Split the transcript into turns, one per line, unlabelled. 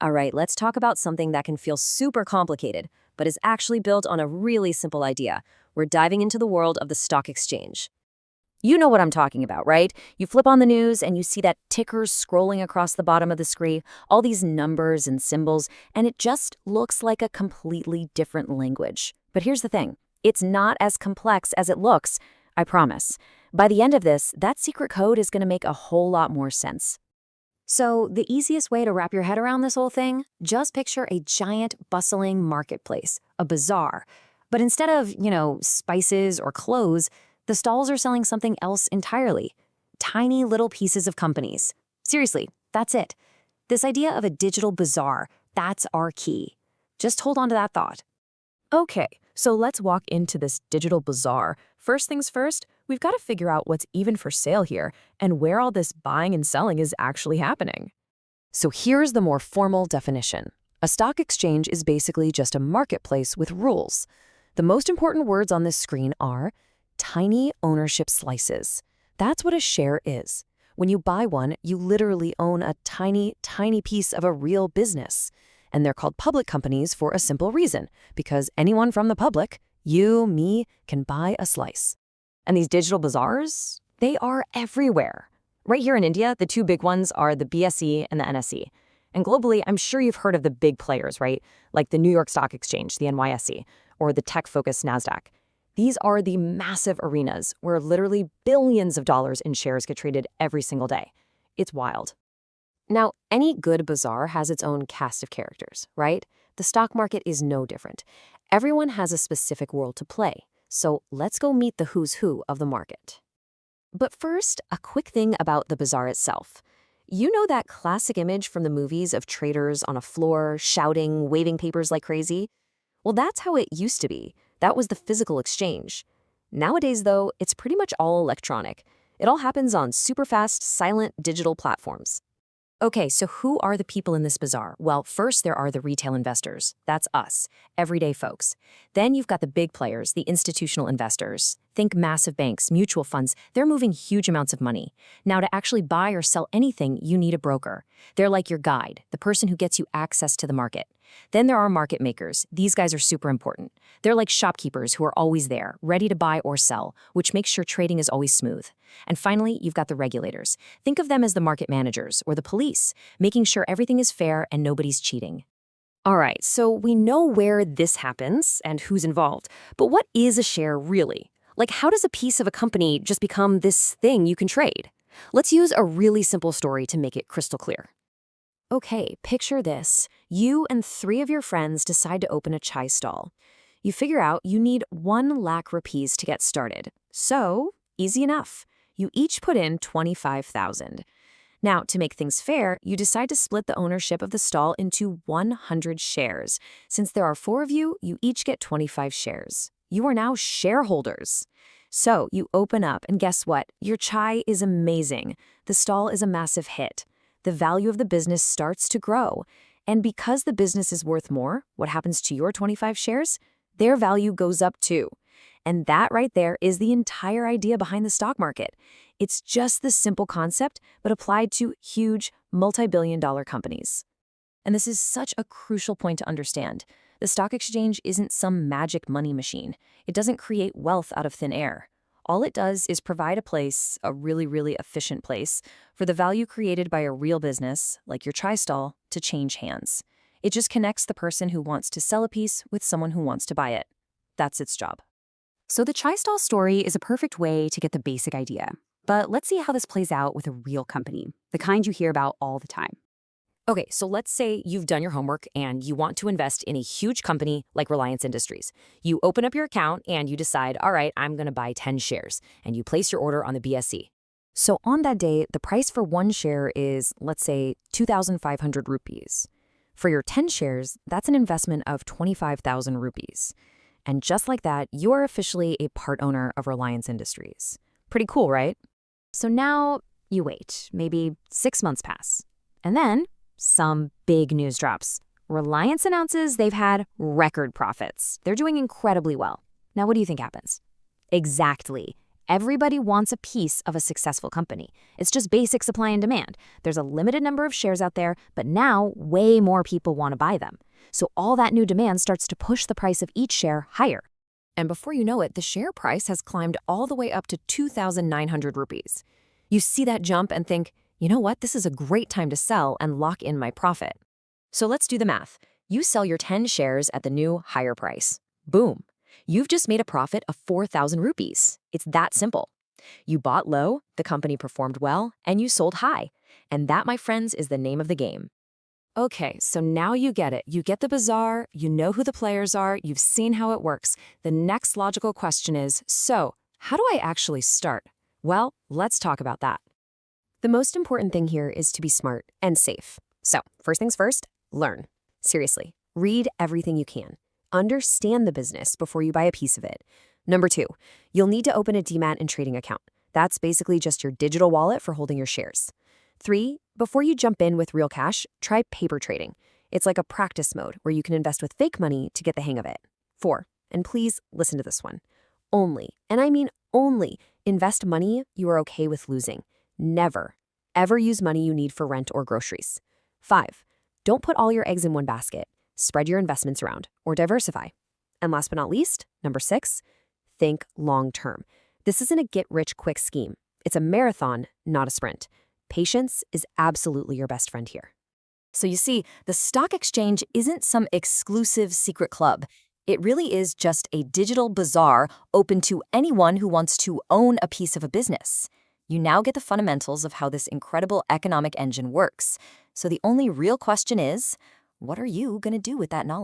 All right, let's talk about something that can feel super complicated, but is actually built on a really simple idea. We're diving into the world of the stock exchange. You know what I'm talking about, right? You flip on the news and you see that tickers scrolling across the bottom of the screen, all these numbers and symbols, and it just looks like a completely different language. But here's the thing. It's not as complex as it looks, I promise. By the end of this, that secret code is going to make a whole lot more sense. So, the easiest way to wrap your head around this whole thing, just picture a giant, bustling marketplace, a bazaar. But instead of, spices or clothes, the stalls are selling something else entirely. Tiny little pieces of companies. Seriously, that's it. This idea of a digital bazaar, that's our key. Just hold on to that thought.
Okay, so let's walk into this digital bazaar. First things first, we've got to figure out what's even for sale here and where all this buying and selling is actually happening.
So here's the more formal definition. A stock exchange is basically just a marketplace with rules. The most important words on this screen are tiny ownership slices. That's what a share is. When you buy one, you literally own a tiny, tiny piece of a real business. And they're called public companies for a simple reason, because anyone from the public, you, me, can buy a slice. And these digital bazaars, they are everywhere. Right here in India, the two big ones are the BSE and the NSE. And globally, I'm sure you've heard of the big players, right? Like the New York Stock Exchange, the NYSE, or the tech-focused NASDAQ. These are the massive arenas where literally billions of dollars in shares get traded every single day. It's wild. Now, any good bazaar has its own cast of characters, right? The stock market is no different. Everyone has a specific role to play. So let's go meet the who's who of the market. But first, a quick thing about the bazaar itself. You know that classic image from the movies of traders on a floor, shouting, waving papers like crazy? Well, that's how it used to be. That was the physical exchange. Nowadays, though, it's pretty much all electronic. It all happens on super fast, silent digital platforms. Okay, so who are the people in this bazaar? Well, first there are the retail investors. That's us, everyday folks. Then you've got the big players, the institutional investors. Think massive banks, mutual funds. They're moving huge amounts of money. Now, to actually buy or sell anything, you need a broker. They're like your guide, the person who gets you access to the market. Then there are market makers. These guys are super important. They're like shopkeepers who are always there, ready to buy or sell, which makes sure trading is always smooth. And finally, you've got the regulators. Think of them as the market managers or the police, making sure everything is fair and nobody's cheating. All right, so we know where this happens and who's involved, but what is a share really? Like, how does a piece of a company just become this thing you can trade? Let's use a really simple story to make it crystal clear. Okay, picture this. You and 3 of your friends decide to open a chai stall. You figure out you need 1 lakh rupees to get started. So, easy enough. You each put in 25,000. Now, to make things fair, you decide to split the ownership of the stall into 100 shares. Since there are 4 of you, you each get 25 shares. You are now shareholders. So, you open up and guess what? Your chai is amazing. The stall is a massive hit. The value of the business starts to grow. And because the business is worth more, what happens to your 25 shares? Their value goes up too. And that right there is the entire idea behind the stock market. It's just the simple concept, but applied to huge, multi-billion-dollar companies. And this is such a crucial point to understand. The stock exchange isn't some magic money machine. It doesn't create wealth out of thin air. All it does is provide a place, a really, really efficient place, for the value created by a real business, like your chai stall, to change hands. It just connects the person who wants to sell a piece with someone who wants to buy it. That's its job. So the chai stall story is a perfect way to get the basic idea. But let's see how this plays out with a real company, the kind you hear about all the time. Okay, so let's say you've done your homework and you want to invest in a huge company like Reliance Industries. You open up your account and you decide, all right, I'm going to buy 10 shares, and you place your order on the BSE. So on that day, the price for 1 share is, let's say, 2,500 rupees. For your 10 shares, that's an investment of 25,000 rupees. And just like that, you are officially a part owner of Reliance Industries. Pretty cool, right? So now you wait, maybe 6 months pass. And then some big news drops. Reliance announces they've had record profits. They're doing incredibly well. Now, what do you think happens? Exactly.
Everybody wants a piece of a successful company. It's just basic supply and demand. There's a limited number of shares out there, but now way more people want to buy them. So all that new demand starts to push the price of each share higher. And before you know it, the share price has climbed all the way up to 2,900 rupees. You see that jump and think, you know what, this is a great time to sell and lock in my profit. So let's do the math. You sell your 10 shares at the new higher price. Boom. You've just made a profit of 4,000 rupees. It's that simple. You bought low, the company performed well, and you sold high. And that, my friends, is the name of the game. Okay, so now you get it. You get the bazaar, you know who the players are, you've seen how it works. The next logical question is, so how do I actually start? Well, let's talk about that.
The most important thing here is to be smart and safe. So, first things first, learn. Seriously, read everything you can. Understand the business before you buy a piece of it. Number 2, you'll need to open a demat and trading account. That's basically just your digital wallet for holding your shares. 3, before you jump in with real cash, try paper trading. It's like a practice mode where you can invest with fake money to get the hang of it. 4, and please listen to this one. Only, and I mean only, invest money you are okay with losing. Never, ever use money you need for rent or groceries. 5, don't put all your eggs in one basket. Spread your investments around or diversify. And last but not least, number 6, think long term. This isn't a get-rich-quick scheme. It's a marathon, not a sprint. Patience is absolutely your best friend here.
So you see, the stock exchange isn't some exclusive secret club. It really is just a digital bazaar open to anyone who wants to own a piece of a business. You now get the fundamentals of how this incredible economic engine works. So the only real question is, what are you going to do with that knowledge?